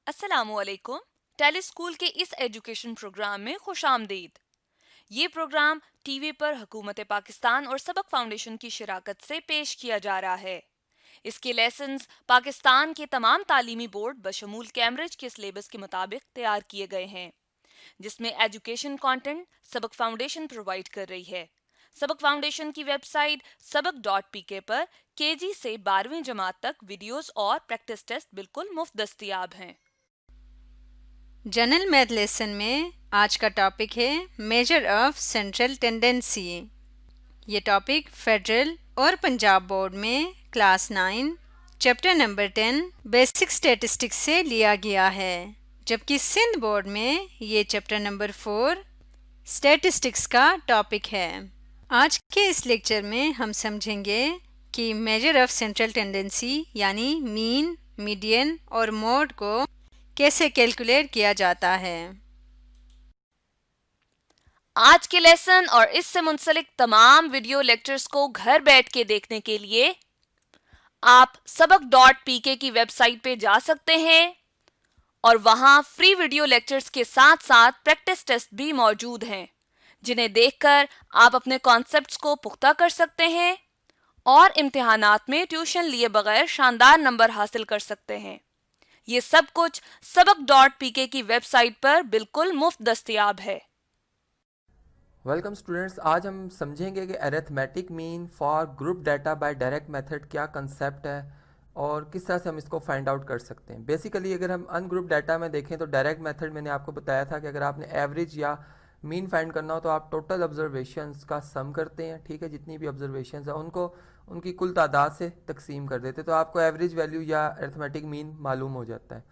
अस्सलामुअलैकुम। Tele school के इस एजुकेशन प्रोग्राम में खुशामदीद। ये प्रोग्राम टीवी पर हुकूमत पाकिस्तान और सबक फाउंडेशन की शराकत से पेश किया जा रहा है। इसके लेसन्स पाकिस्तान के तमाम तालीमी बोर्ड बशमूल कैम्ब्रिज के सिलेबस के मुताबिक तैयार किए गए हैं, जिसमें एजुकेशन कंटेंट सबक फाउंडेशन प्रोवाइड कर रही है। सबक फाउंडेशन की वेबसाइट सबक.pk पर केजी से 12वीं जमात तक वीडियोस और प्रैक्टिस टेस्ट बिल्कुल मुफ्त दस्तयाब हैं। जनरल मैथ लेसन में आज का टॉपिक है मेजर ऑफ सेंट्रल टेंडेंसी। ये टॉपिक फेडरल और पंजाब बोर्ड में class 9 chapter number 10 basic statistics से लिया गया है, जबकि सिंध बोर्ड में ये चैप्टर नंबर 4 स्टैटिस्टिक्स का टॉपिक है। आज के इस लेक्चर में हम समझेंगे कि मेजर ऑफ सेंट्रल टेंडेंसी यानी मीन, मीडियन और मोड को कैसे कैलकुलेट किया जाता है। आज के लेसन और इससे मुंसलिक तमाम वीडियो लेक्चर्स को घर बैठ के देखने के लिए आप सबक.pk की वेबसाइट पे जा सकते हैं और वहां फ्री वीडियो लेक्चर्स के साथ साथ प्रैक्टिस टेस्ट भी मौजूद हैं, जिन्हें देखकर आप अपने कॉन्सेप्ट्स को पुख्ता कर सकते हैं और इम्तिहानात में ट्यूशन लिए बगैर शानदार नंबर हासिल कर सकते हैं। ये सब कुछ सबक.pk की वेबसाइट पर बिल्कुल मुफ्त दस्तयाब है। वेलकम स्टूडेंट्स, आज हम समझेंगे कि arithmetic mean for group data by direct method क्या कंसेप्ट है और किस तरह से हम इसको फाइंड आउट कर सकते हैं। बेसिकली अगर हम अनग्रुप डाटा में देखें तो डायरेक्ट मेथड मैंने आपको बताया था कि अगर आपने एवरेज या मीन फाइंड करना हो तो आप टोटल ऑब्जर्वेशंस का सम करते हैं, ठीक है। जितनी भी ऑब्जर्वेशंस हैं उनको उनकी कुल तादाद से तकसीम कर देते तो आपको एवरेज वैल्यू या अरिथमेटिक मीन मालूम हो जाता है।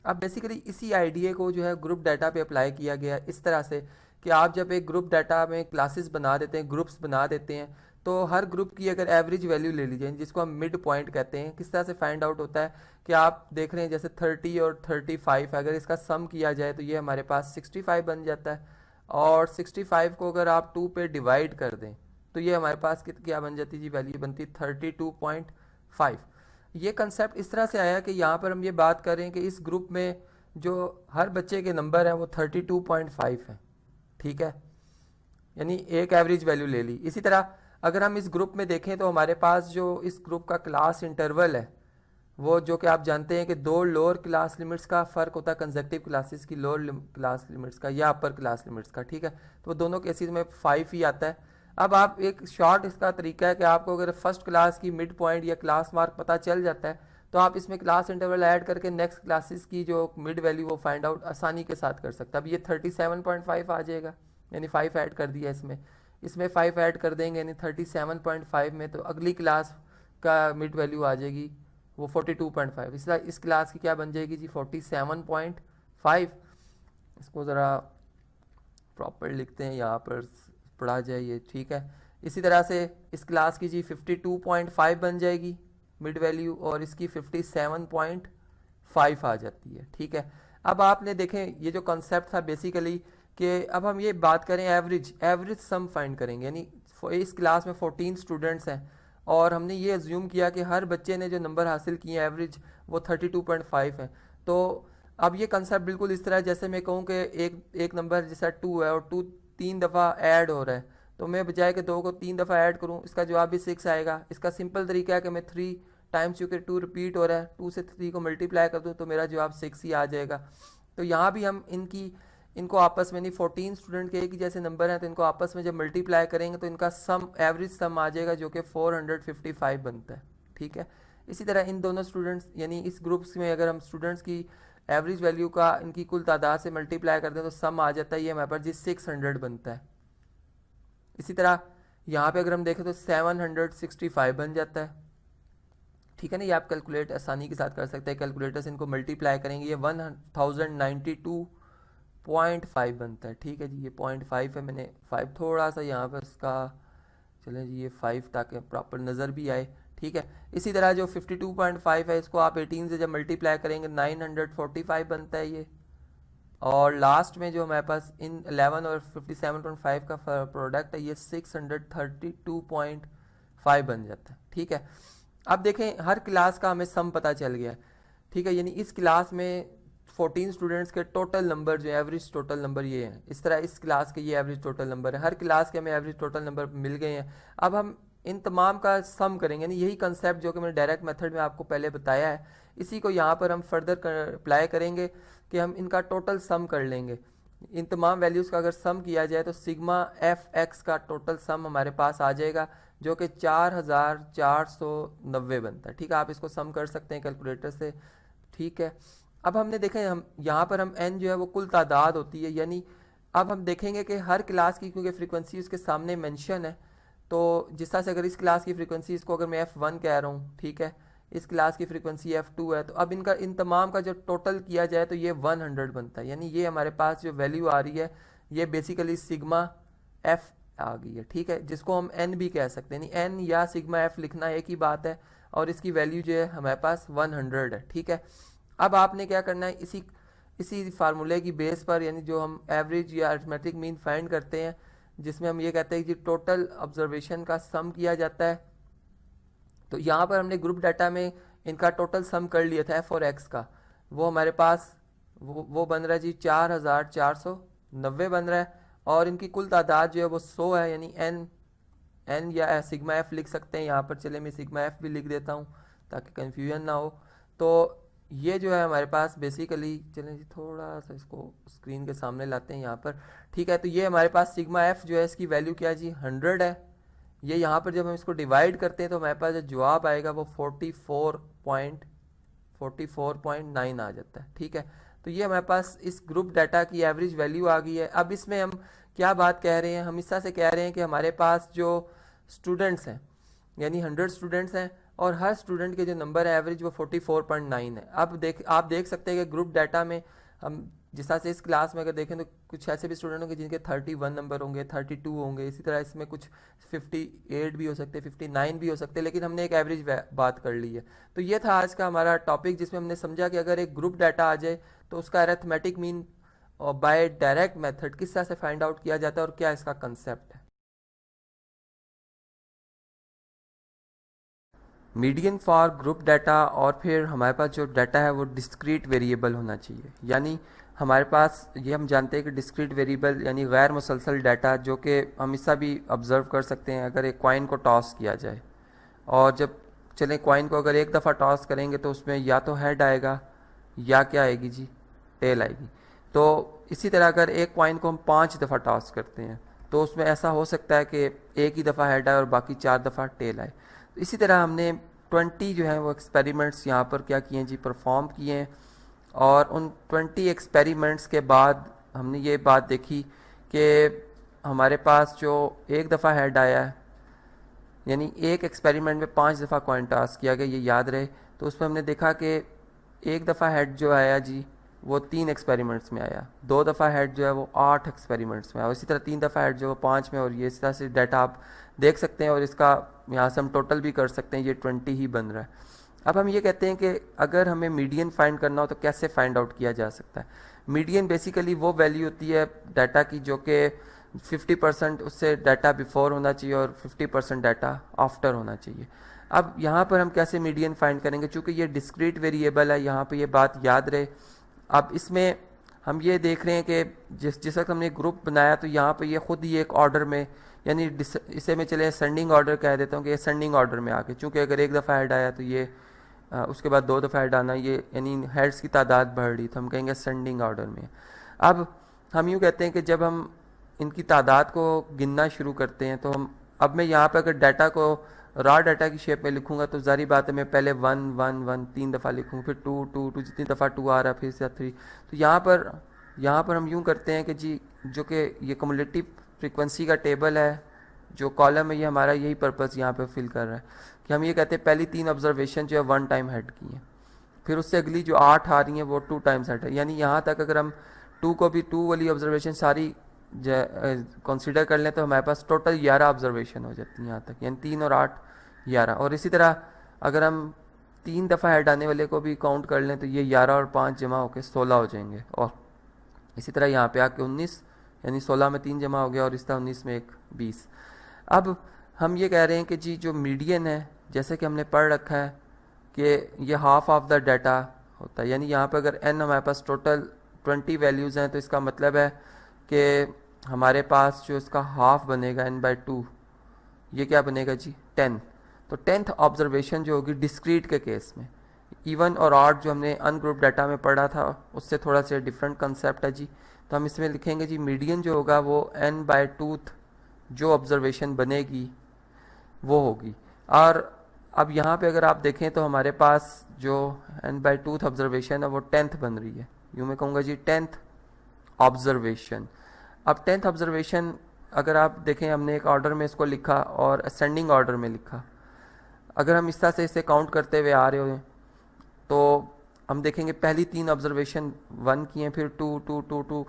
अब बेसिकली इसी आइडिया को जो है ग्रुप डाटा पे अप्लाई किया गया इस तरह से कि आप जब एक ग्रुप डाटा में क्लासेस बना देते हैं, ग्रुप्स बना देते हैं, तो हर ग्रुप की अगर एवरेज वैल्यू ले लीजिए जिसको हम मिड पॉइंट कहते हैं। किस तरह से फाइंड आउट होता है कि आप देख रहे हैं जैसे 30 और 35, अगर इसका सम किया जाए तो ये हमारे पास 65 बन जाता है और 65 को अगर आप 2 पे डिवाइड कर दें तो ये हमारे पास क्या बन जाती है जी, वैल्यू बनती 32.5। ये कंसेप्ट इस तरह से आया कि यहाँ पर हम ये बात कर रहे हैं कि इस ग्रुप में जो हर बच्चे के नंबर हैं वो 32.5 हैं, ठीक है, यानी एक एवरेज वैल्यू ले ली। इसी तरह अगर हम इस ग्रुप में देखें तो हमारे पास जो इस ग्रुप का क्लास इंटरवल है वो जो कि आप जानते हैं कि दो लोअर क्लास लिमिट्स का फ़र्क होता है कंसेक्टिव क्लासेस की लोअर क्लास लिमिट्स का या अपर क्लास लिमिट्स का, ठीक है। तो दोनों केसेस में 5 ही आता है। अब आप एक शॉर्ट इसका तरीका है कि आपको अगर फर्स्ट क्लास की मिड पॉइंट या क्लास मार्क पता चल जाता है तो आप इसमें क्लास इंटरवल ऐड करके नेक्स्ट क्लासेस की जो मिड वैल्यू वो फाइंड आउट आसानी के साथ कर सकते हैं। अब ये 37.5 आ जाएगा, यानी 5 ऐड कर दिया इसमें 5 ऐड कर देंगे यानी 37.5 में, तो अगली क्लास का मिड वैल्यू आ जाएगी वो 42.5। इस क्लास की क्या बन जाएगी जी, 47.5। इसको ज़रा प्रॉपर लिखते हैं, यहाँ पर पढ़ा जाए ये, ठीक है। इसी तरह से इस क्लास की जी 52.5 बन जाएगी मिड वैल्यू और इसकी 57.5 आ जाती है, ठीक है। अब आपने देखें ये जो कॉन्सेप्ट था बेसिकली कि अब हम ये बात करें एवरेज सम फाइंड करेंगे, यानी इस क्लास में 14 स्टूडेंट्स हैं और हमने ये अज्यूम किया कि हर बच्चे ने जो नंबर हासिल किए एवरेज वो 32.5 है। तो अब ये कंसेप्ट बिल्कुल इस तरह है जैसे मैं कहूँ कि एक नंबर जैसा 2 है और 2 3 दफ़ा ऐड हो रहा है, तो मैं बजाय कि 2 को 3 दफ़ा ऐड करूँ इसका जवाब भी 6 आएगा। इसका सिंपल तरीका है कि मैं 3 टाइम्स, चूँकि 2 रिपीट हो रहा है, 2 से 3 को मल्टीप्लाई कर दूँ तो मेरा जवाब 6 ही आ जाएगा। तो यहाँ भी हम इनको आपस में, नहीं 14 स्टूडेंट के एक ही जैसे नंबर हैं तो इनको आपस में जब मल्टीप्लाई करेंगे तो इनका सम एवरेज सम आ जाएगा जो कि 455 बनता है, ठीक है। इसी तरह इन दोनों स्टूडेंट्स यानी इस ग्रुप्स में अगर हम स्टूडेंट्स की एवरेज वैल्यू का इनकी कुल तादाद से मल्टीप्लाई करते हैं तो सम आ जाता है ये हमारे पास जी 600 बनता है। इसी तरह यहाँ पे अगर हम देखें तो 765 बन जाता है, ठीक है ना। ये आप कैलकुलेट आसानी के साथ कर सकते हैं, कैलकुलेटर से इनको मल्टीप्लाई करेंगे ये 1092.5 बनता है, ठीक है जी। ये 0.5 है, मैंने 5 थोड़ा सा यहाँ पर इसका, चलें जी ये 5 ताकि प्रॉपर नज़र भी आए, ठीक है। इसी तरह जो 52.5 है इसको आप 18 से जब मल्टीप्लाई करेंगे 945 बनता है ये। और लास्ट में जो हमारे पास इन 11 और 57.5 का प्रोडक्ट है ये 632.5 बन जाता है, ठीक है। अब देखें हर क्लास का हमें सम पता चल गया, ठीक है। यानी इस क्लास में 14 स्टूडेंट्स के टोटल नंबर जो एवरेज टोटल नंबर ये हैं, इस तरह इस क्लास के ये एवरेज टोटल नंबर है, हर क्लास के हमें एवरेज टोटल नंबर मिल गए हैं। अब हम इन तमाम का सम करेंगे, यानी यही कंसेप्ट जो कि मैंने डायरेक्ट मेथड में आपको पहले बताया है, इसी को यहाँ पर हम फर्दर अप्लाई करेंगे कि हम इनका टोटल सम कर लेंगे। इन तमाम वैल्यूज़ का अगर सम किया जाए तो सिग्मा एफ एक्स का टोटल सम हमारे पास आ जाएगा जो कि 4490 बनता है। ठीक है, आप इसको सम कर सकते हैं कैलकुलेटर से। ठीक है, अब हमने देखा हम यहाँ पर हम एन जो है वो कुल तादाद होती है, यानी अब हम देखेंगे कि हर क्लास की क्योंकि फ्रीक्वेंसी उसके सामने मेंशन है, तो जिस तरह से अगर इस क्लास की फ्रीक्वेंसी इसको अगर मैं F1 कह रहा हूँ, ठीक है, इस क्लास की फ्रीक्वेंसी F2 है, तो अब इनका इन तमाम का जो टोटल किया जाए तो ये 100 बनता है, यानी ये हमारे पास जो वैल्यू आ रही है ये बेसिकली सिग्मा F आ गई है। ठीक है, जिसको हम N भी कह सकते हैं, यानी N या सिग्मा F लिखना एक ही बात है, और इसकी वैल्यू जो है हमारे पास 100 है। ठीक है, अब आपने क्या करना है, इसी फार्मूले की बेस पर, यानी जो हम एवरेज या अरिथमेटिक मीन फाइंड करते हैं, जिसमें हम ये कहते हैं कि टोटल ऑब्जर्वेशन का सम किया जाता है, तो यहाँ पर हमने ग्रुप डाटा में इनका टोटल सम कर लिया था एफ और एक्स का, वो हमारे पास वो बन रहा है जी 4490 बन रहा है, और इनकी कुल तादाद जो है वो 100 है, यानी एन या सिग्मा एफ लिख सकते हैं यहाँ पर। चले मैं सिग्मा एफ भी लिख देता हूँ ताकि कन्फ्यूजन ना हो। तो ये जो है हमारे पास बेसिकली, चलें जी थोड़ा सा इसको स्क्रीन के सामने लाते हैं यहाँ पर। ठीक है, तो ये हमारे पास सिग्मा एफ जो है इसकी वैल्यू क्या है जी 100 है। ये यहाँ पर जब हम इसको डिवाइड करते हैं तो हमारे पास जो जवाब आएगा वो 44.9 आ जाता है। ठीक है, तो ये हमारे पास इस ग्रुप डाटा की एवरेज वैल्यू आ गई है। अब इसमें हम क्या बात कह रहे हैं, हम इस तरह से कह रहे हैं कि हमारे पास जो स्टूडेंट्स हैं, यानी 100 स्टूडेंट्स हैं, और हर स्टूडेंट के जो नंबर है एवरेज वो 44.9 है। अब आप देख सकते हैं कि ग्रुप डाटा में हम जिस तरह से इस क्लास में अगर देखें तो कुछ ऐसे भी स्टूडेंट होंगे जिनके 31 नंबर होंगे, 32 होंगे, इसी तरह इसमें कुछ 58 भी हो सकते हैं, 59 भी हो सकते हैं, लेकिन हमने एक एवरेज बात कर ली है। तो ये था आज का हमारा टॉपिक, जिसमें हमने समझा कि अगर एक ग्रुप डाटा आ जाए तो उसका अरिथमेटिक मीन और बाय डायरेक्ट मेथड किस तरह से फाइंड आउट किया जाता है और क्या इसका कंसेप्ट है। मीडियन फॉर ग्रुप डाटा, और फिर हमारे पास जो डाटा है वो डिस्क्रीट वेरिएबल होना चाहिए, यानी हमारे पास ये हम जानते हैं कि डिस्क्रीट वेरिएबल यानी गैर मुसलसल डाटा, जो कि हम इसका भी ऑब्ज़र्व कर सकते हैं अगर एक कॉइन को टॉस किया जाए, और जब चलें कॉइन को अगर एक दफ़ा टॉस करेंगे तो उसमें या तो हेड आएगा या क्या आएगी जी, टेल आएगी। तो इसी तरह अगर एक कॉइन को हम 5 दफ़ा टॉस करते हैं तो उसमें ऐसा हो सकता है कि एक ही दफ़ा हेड आए और बाकी 4 दफ़ा टेल आए। इसी तरह हमने 20 जो है वो एक्सपेरिमेंट्स यहाँ पर क्या किए हैं जी, परफॉर्म किए हैं, और उन 20 एक्सपेरिमेंट्स के बाद हमने ये बात देखी कि हमारे पास जो एक दफ़ा हेड आया है, यानी एक एक्सपेरिमेंट में 5 दफ़ा कॉइन टॉस किया गया, ये याद रहे, तो उसमें हमने देखा कि एक दफ़ा हेड जो आया जी वो 3 एक्सपेरिमेंट्स में आया, 2 दफ़ा हेड जो है वो 8 एक्सपेरिमेंट्स में आया, और इसी तरह 3 दफ़ा हेड जो है वो 5 में, और ये इस तरह से डाटा आप देख सकते हैं, और इसका यहाँ से हम टोटल भी कर सकते हैं, ये 20 ही बन रहा है। अब हम ये कहते हैं कि अगर हमें मीडियन फाइंड करना हो तो कैसे फाइंड आउट किया जा सकता है। मीडियन बेसिकली वो वैल्यू होती है डाटा की जो कि 50% उससे डाटा बिफोर होना चाहिए और 50% डाटा आफ्टर होना चाहिए। अब यहाँ पर हम कैसे मीडियन फाइंड करेंगे, चूँकि ये डिस्क्रीट वेरिएबल है, यहाँ पर ये बात याद रहे। अब इसमें हम ये देख रहे हैं कि जिस वक्त हमने ग्रुप बनाया तो यहाँ पर ये खुद ही एक ऑर्डर में, यानी इसे मैं चले असेंडिंग ऑर्डर कह देता हूँ कि असेंडिंग ऑर्डर में आके, चूँकि अगर एक दफ़ा हेड आया तो ये उसके बाद 2 दफ़ा हेड आना, ये यानी हेड्स की तादाद बढ़ रही, तो हम कहेंगे असेंडिंग ऑर्डर में। अब हम यूँ कहते हैं कि जब हम इनकी तादाद को गिनना शुरू करते हैं तो हम, अब मैं यहाँ पर अगर डाटा को रॉ डाटा की शेप में लिखूँगा तो जारी बात है मैं पहले 1 1 1 3 दफ़ा लिखूँ, फिर 2 2 2, जितनी दफ़ा 2 आ रहा है फिर से 3। तो यहाँ पर हम यूँ करते हैं कि जी जो कि ये कम्युलेटिव फ्रीक्वेंसी का टेबल है, जो कॉलम है, ये हमारा यही पर्पस यहाँ पे फिल कर रहा है कि हम ये कहते हैं पहली 3 ऑब्जर्वेशन जो है 1 टाइम हेड की हैं, फिर उससे अगली जो 8 आ रही हैं वो 2 टाइम्स हेड है, यानी यहाँ तक अगर हम 2 को भी 2 वाली ऑब्जर्वेशन सारी कंसीडर कर लें तो हमारे पास टोटल 11 ऑब्जर्वेशन हो जाती हैं यहाँ तक, यानी 3 और 8 11। और इसी तरह अगर हम 3 दफ़ा हेड आने वाले को भी काउंट कर लें तो ये 11 और 5 जमा होकर 16 हो जाएंगे, और इसी तरह यहाँ पे आके 19, यानी 16 में 3 जमा हो गया, और इस तरह 19 में 1 20। अब हम ये कह रहे हैं कि जी जो मीडियन है, जैसे कि हमने पढ़ रखा है कि ये हाफ ऑफ द डाटा होता है। यानी यहाँ पर अगर n हमारे पास टोटल 20 वैल्यूज़ हैं तो इसका मतलब है कि हमारे पास जो इसका हाफ बनेगा n/2, ये क्या बनेगा जी 10। तो 10th ऑब्जर्वेशन जो होगी डिस्क्रीट के केस में, इवन और ऑड जो हमने अनग्रुप डाटा में पढ़ा था उससे थोड़ा सा डिफरेंट कंसेप्ट है जी। तो हम इसमें लिखेंगे जी मीडियन जो होगा वो n/2 जो ऑब्जर्वेशन बनेगी वो होगी। और अब यहाँ पे अगर आप देखें तो हमारे पास जो n/2 ऑब्जर्वेशन है वो 10th बन रही है, यूँ मैं कहूँगा जी 10th ऑब्जर्वेशन। अब 10th ऑब्जर्वेशन अगर आप देखें हमने एक ऑर्डर में इसको लिखा और असेंडिंग ऑर्डर में लिखा। अगर हम इस तरह से इसे काउंट करते हुए आ रहे हो तो हम देखेंगे पहली 3 ऑब्जर्वेशन 1 की हैं, फिर 2 2 2 2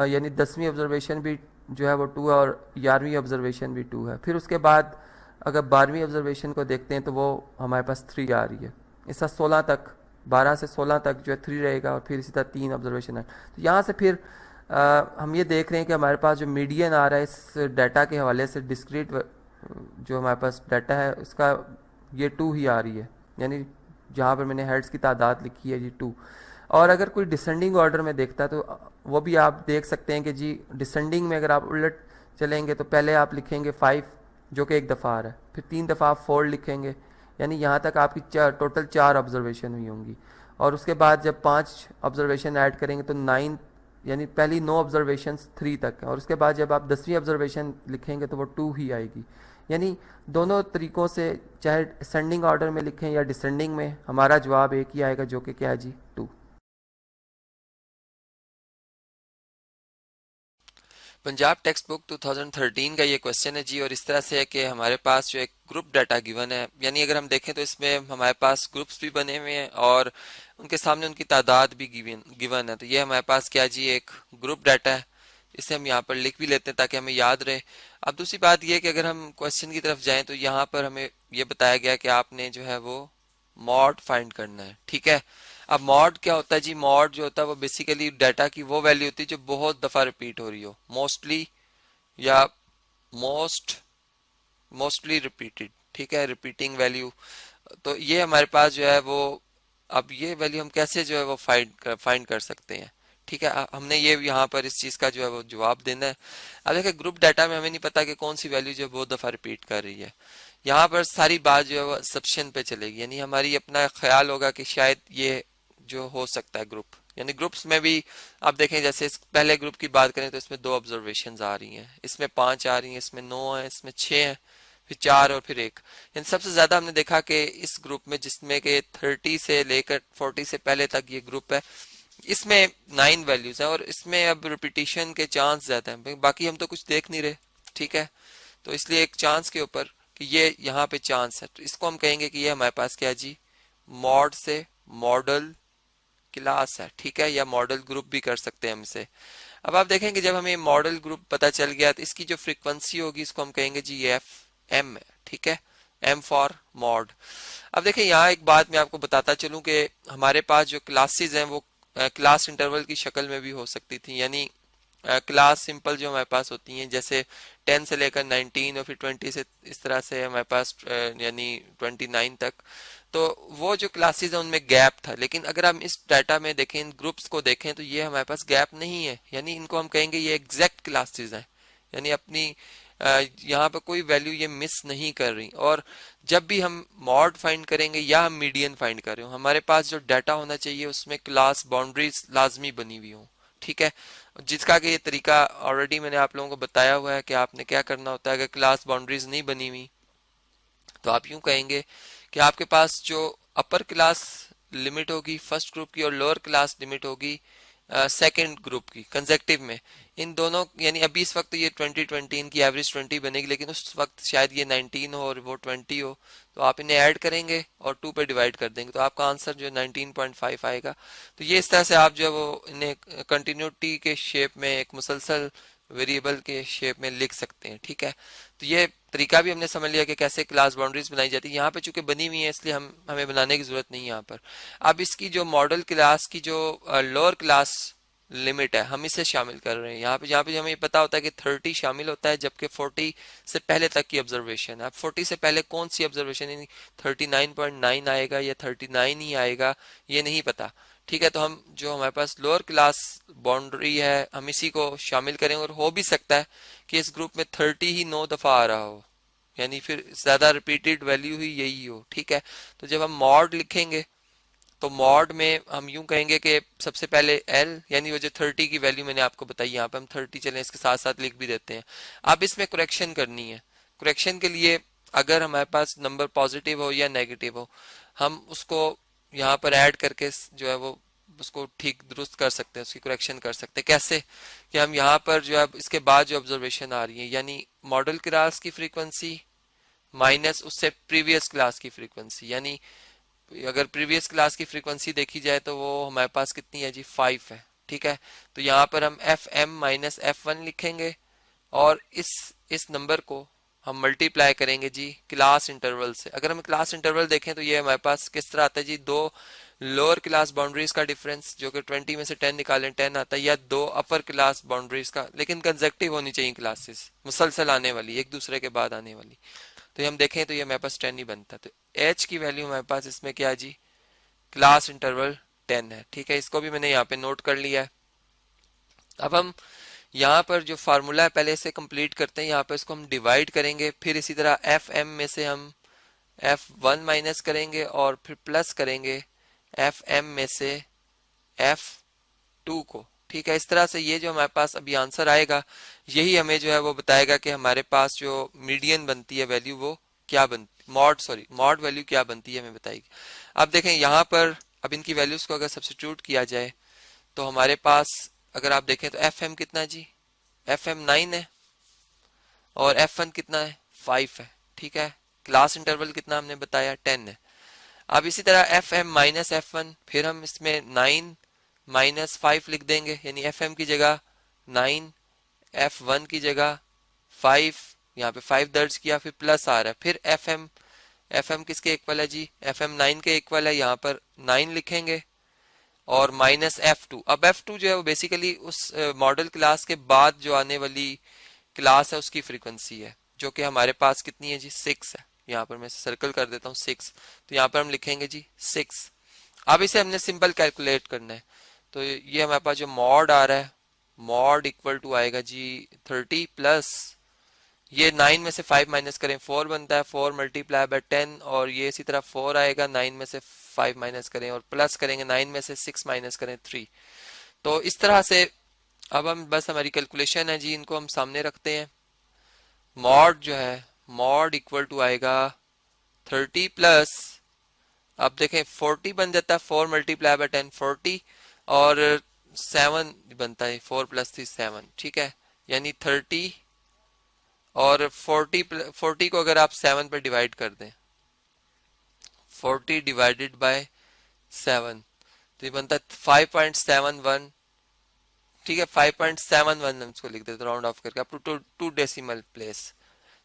यानी 10वीं ऑब्जर्वेशन भी जो है वो 2 है और 11वीं ऑब्जर्वेशन भी 2 है। फिर उसके बाद अगर 12वीं ऑब्जर्वेशन को देखते हैं तो वो हमारे पास 3 आ रही है। इस तरह 16 तक, 12 से 16 तक जो है 3 रहेगा और फिर इसी तरह 3 ऑब्जर्वेशन है। तो यहाँ से फिर हम ये देख रहे हैं कि हमारे पास जो मीडियन आ रहा है इस डाटा के हवाले से डिस्क्रीट जो हमारे पास डाटा है उसका ये 2 ही आ रही है, यानी जहाँ पर मैंने हेड्स की तादाद लिखी है जी 2। और अगर कोई डिसेंडिंग ऑर्डर में देखता है तो वो भी आप देख सकते हैं कि जी डिसेंडिंग में अगर आप उलट चलेंगे तो पहले आप लिखेंगे 5 जो कि एक दफ़ा आ रहा है, फिर 3 दफ़ा आप 4 लिखेंगे, यानी यहाँ तक आपकी टोटल 4 ऑब्जर्वेशन हुई होंगी। और उसके बाद जब 5 ऑब्जर्वेशन ऐड करेंगे तो 9, यानी पहली 9 ऑब्जर्वेशन 3 तक है। और उसके बाद जब आप 10वीं ऑब्जर्वेशन लिखेंगे तो वो 2 ही आएगी। यानी दोनों तरीक़ों से चाहे असेंडिंग ऑर्डर में लिखें या डिसेंडिंग में हमारा जवाब एक ही आएगा जो कि क्या है जी 2। पंजाब टेक्स्ट बुक 2013 का ये क्वेश्चन है जी, और इस तरह से है कि हमारे पास जो एक ग्रुप डाटा गिवन है, यानी अगर हम देखें तो इसमें हमारे पास ग्रुप्स भी बने हुए हैं और उनके सामने उनकी तादाद भी गिवन है। तो ये हमारे पास क्या जी एक ग्रुप डाटा है, इसे हम यहाँ पर लिख भी लेते हैं ताकि हमें याद रहे। अब दूसरी बात यह कि अगर हम क्वेश्चन की तरफ जाएं तो यहाँ पर हमें ये बताया गया कि आपने जो है वो मॉड फाइंड करना है, ठीक है। अब मॉड क्या होता है जी, मॉड जो होता है वो बेसिकली डाटा की वो वैल्यू होती है जो बहुत दफा रिपीट हो रही हो, मोस्टली या मोस्टली रिपीटेड, ठीक है, रिपीटिंग वैल्यू। तो ये हमारे पास जो है वो, अब ये वैल्यू हम कैसे जो है वो फाइंड कर सकते हैं, ठीक है। हमने ये यहाँ पर इस चीज का जो है वो जवाब देना है। अब देखिए ग्रुप डाटा में हमें नहीं पता कि कौन सी वैल्यू जो बहुत दफा रिपीट कर रही है। यहाँ पर सारी बात जो है वो असम्पशन पे चलेगी, यानी हमारी अपना ख्याल होगा कि शायद ये जो हो सकता है ग्रुप, यानी ग्रुप्स में भी आप देखें जैसे इस पहले ग्रुप की बात करें तो इसमें 2 ऑब्जर्वेशंस आ रही हैं, इसमें 5 आ रही हैं, इसमें 9 है, इसमें 6 है, फिर 4 और फिर 1। इन सबसे ज्यादा हमने देखा कि इस ग्रुप में जिसमें कि 30 से लेकर 40 से पहले तक ये ग्रुप है, इसमें 9 वैल्यूज हैं और इसमें अब रिपीटिशन के चांस ज्यादा हैं। बाकी हम तो कुछ देख नहीं रहे, ठीक है, तो इसलिए एक चांस के ऊपर कि ये यहाँ पे चांस है, तो इसको हम कहेंगे कि ये हमारे पास क्या जी मॉड से मॉडल क्लास है, ठीक है, या मॉडल ग्रुप भी कर सकते हैं हम इसे। अब आप देखेंगे जब हमें मॉडल ग्रुप पता चल गया तो इसकी जो फ्रीक्वेंसी होगी इसको हम कहेंगे जी FM है, ठीक है, M फॉर मॉड। अब देखिए यहाँ एक बात मैं आपको बताता चलूं कि हमारे पास जो क्लासेस हैं वो क्लास इंटरवल की शक्ल में भी हो सकती थी, यानी क्लास सिंपल जो हमारे पास होती हैं जैसे 10 से लेकर 19 और फिर 20 से इस तरह से हमारे पास यानी 29 तक, तो वो जो क्लासेस हैं उनमें गैप था। लेकिन अगर हम इस डाटा में देखें, इन ग्रुप्स को देखें तो ये हमारे पास गैप नहीं है, यानी इनको हम कहेंगे ये एग्जैक्ट क्लासेस हैं, यानी अपनी यहाँ पर कोई वैल्यू ये मिस नहीं कर रही। और जब भी हम मॉड फाइंड करेंगे या हम मीडियन फाइंड कर रहे हो, हमारे पास जो डाटा होना चाहिए उसमें क्लास बाउंड्रीज लाजमी बनी हुई हो, ठीक है, जिसका कि ये तरीका ऑलरेडी मैंने आप लोगों को बताया हुआ है कि आपने क्या करना होता है। अगर क्लास बाउंड्रीज नहीं बनी हुई तो आप यूं कहेंगे कि आपके पास जो अपर क्लास लिमिट होगी फर्स्ट ग्रुप की और लोअर क्लास लिमिट होगी सेकेंड ग्रुप की कंसेक्टिव में, इन दोनों, यानी अभी इस वक्त ये 20 इनकी एवरेज 20 बनेगी, लेकिन उस वक्त शायद ये 19 हो और वो 20 हो, तो आप इन्हें ऐड करेंगे और 2 पे डिवाइड कर देंगे तो आपका आंसर जो 19.5 आएगा। तो ये इस तरह से आप जो है वो इन्हें कंटिन्यूटी के शेप में एक मुसलसल वेरिएबल के शेप में लिख सकते हैं, ठीक है। तो ये तरीका भी हमने समझ लिया कि कैसे क्लास बाउंड्रीज बनाई जाती है। यहाँ पे चूंकि बनी हुई है इसलिए हमें बनाने की जरूरत नहीं है यहाँ पर। अब इसकी जो मॉडल क्लास की जो लोअर क्लास लिमिट है, हम इसे शामिल कर रहे हैं यहाँ पे, जहाँ पे हमें पता होता है कि 30 शामिल होता है, जबकि 40 से पहले तक की ऑब्जर्वेशन है। अब 40 से पहले कौन सी ऑब्जर्वेशन, यानी 39.9 आएगा या 39 ही आएगा, ये नहीं पता। ठीक है, तो हम जो हमारे पास लोअर क्लास बाउंड्री है हम इसी को शामिल करेंगे, और हो भी सकता है कि इस ग्रुप में 30 ही 9 दफा आ रहा हो, यानी फिर ज्यादा रिपीटेड वैल्यू ही यही हो। ठीक है, तो जब हम मॉड लिखेंगे तो मॉड में हम यूं कहेंगे कि सबसे पहले एल, यानी वो जो 30 की वैल्यू मैंने आपको बताई, यहाँ पे हम 30 चलें, इसके साथ साथ लिख भी देते हैं। अब इसमें करेक्शन करनी है। करेक्शन के लिए अगर हमारे पास नंबर पॉजिटिव हो या नेगेटिव हो, हम उसको यहाँ पर ऐड करके जो है वो उसको ठीक दुरुस्त कर सकते हैं, उसकी करेक्शन कर सकते हैं। कैसे कि हम यहाँ पर जो है इसके बाद जो ऑब्जर्वेशन आ रही है, यानी मॉडल क्लास की फ्रीक्वेंसी माइनस उससे प्रीवियस क्लास की फ्रीक्वेंसी, यानी अगर प्रीवियस क्लास की फ्रीक्वेंसी देखी जाए तो वो हमारे पास कितनी है जी, 5 है। ठीक है, तो यहाँ पर हम f m minus f one लिखेंगे, और इस नंबर को हम मल्टीप्लाई करेंगे जी क्लास इंटरवल से। अगर हम क्लास इंटरवल देखें तो ये हमारे पास किस तरह आता है जी, दो लोअर क्लास बाउंड्रीज का डिफरेंस, जो कि 20 में से 10 निकालें 10 आता है, या दो अपर क्लास बाउंड्रीज का, लेकिन कंसेक्टिव होनी चाहिए क्लासेस, मुसलसल आने वाली, एक दूसरे के बाद आने वाली। तो ये हम देखें तो ये हमारे पास 10 ही बनता है। तो एच की वैल्यू हमारे पास इसमें क्या है जी, क्लास इंटरवल 10 है। ठीक है, इसको भी मैंने यहाँ पे नोट कर लिया है। अब हम यहाँ पर जो फार्मूला है पहले से कंप्लीट करते हैं, यहाँ पर इसको हम डिवाइड करेंगे, फिर इसी तरह एफ एम में से हम एफ वन माइनस करेंगे, और फिर प्लस करेंगे एफ एम में से एफ टू को। ठीक है, इस तरह से ये जो हमारे पास अभी आंसर आएगा, यही हमें जो है वो बताएगा कि हमारे पास जो मीडियन बनती है वैल्यू वो क्या बनती, मॉड वैल्यू क्या बनती है, हमें बताएगी। अब देखें यहाँ पर, अब इनकी वैल्यूज को अगर सब्स्टिट्यूट किया जाए तो हमारे पास अगर आप देखें तो एफ एम कितना जी, एफ एम 9 है, और एफ वन कितना है, 5 है। ठीक है, क्लास इंटरवल कितना हमने बताया, 10 है। अब इसी तरह f m minus f one, फिर हम इसमें 9 माइनस 5 लिख देंगे, यानी एफ एम की जगह 9, एफ वन की जगह 5, यहाँ पे 5 दर्ज किया, फिर प्लस आ रहा है, फिर एफ एम किसके इक्वल है जी, एफ एम 9 के इक्वल है, यहाँ पर 9 लिखेंगे, और माइनस एफ टू। अब एफ टू जो है वो बेसिकली उस मॉडल क्लास के बाद जो आने वाली क्लास है उसकी फ्रीक्वेंसी है, जो कि हमारे पास कितनी है जी, 6 है। यहाँ पर मैं सर्कल कर देता हूँ 6, तो यहाँ पर हम लिखेंगे जी 6। अब इसे हमने सिंपल कैलकुलेट करना है, तो ये हमारे पास जो मॉड आ रहा है, मॉड इक्वल टू आएगा जी 30 प्लस ये 9 में से 5 माइनस करें 4 बनता है, 4 मल्टीप्लाई बाय 10, और ये इसी तरह 4 आएगा, 9 में से 5 माइनस करें और प्लस करेंगे, 9 में से 6 माइनस करें 3। तो इस तरह से अब हम बस हमारी कैलकुलेशन है जी, इनको हम सामने रखते हैं। मॉड जो है, मॉड इक्वल टू आएगा 30 प्लस, अब देखें 40 बन जाता है, 4 मल्टीप्लाई बाय 10 40, और 7 बनता है, 4 प्लस 3 7। ठीक है, यानी 30 और 40 को अगर आप 7 पर डिवाइड कर दें, 40 डिवाइडेड बाय 7, तो ये बनता है 5.71। ठीक है, 5.71 हम इसको लिख देते हैं राउंड ऑफ करके अप टू 2 डेसिमल प्लेस।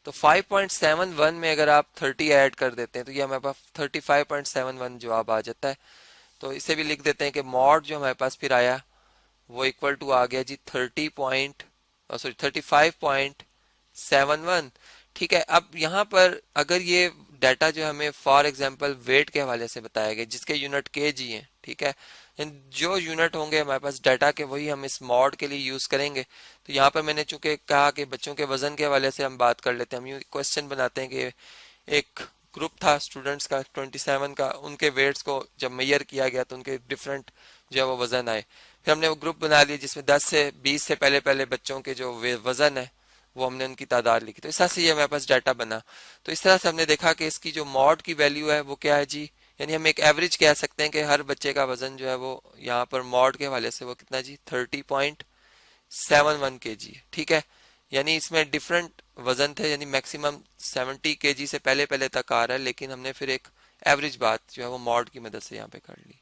तो 5.71 में अगर आप 30 ऐड कर देते हैं तो ये हमारे पास 35.71 जवाब आ जाता है। तो इसे भी लिख देते हैं कि मॉड जो हमारे पास फिर आया वो इक्वल टू आ गया जी 35.71। ठीक है, अब यहाँ पर अगर ये डाटा जो हमें फॉर एग्जांपल वेट के हवाले से बताया गया जिसके यूनिट केजी हैं, ठीक है, जो यूनिट होंगे हमारे पास डाटा के वही हम इस मॉड के लिए यूज करेंगे। तो यहाँ पर मैंने चूंकि कहा कि बच्चों के वजन के हवाले से हम बात कर लेते हैं, हम यूँ क्वेश्चन बनाते हैं कि एक ग्रुप था स्टूडेंट्स का 27 का, उनके वेट्स को जब मेजर किया गया तो उनके डिफरेंट जो है वो वजन आए। फिर हमने वो ग्रुप बना लिया जिसमें 10 से 20 से पहले पहले बच्चों के जो वजन है वो हमने उनकी तादाद लिखी। तो इस तरह से ये हमारे पास डाटा बना। तो इस तरह से हमने देखा कि इसकी जो मॉड की वैल्यू है वो क्या है जी, यानी हम एक एवरेज कह सकते हैं कि हर बच्चे का वजन जो है वो यहाँ पर मॉड के हवाले से वो कितना जी 30.71 kg है। ठीक है, यानी इसमें डिफरेंट वजन थे, यानी मैक्सिमम 70 kg से पहले पहले तक आ रहा है, लेकिन हमने फिर एक एवरेज बात जो है वो मॉड की मदद से यहाँ पे कर ली।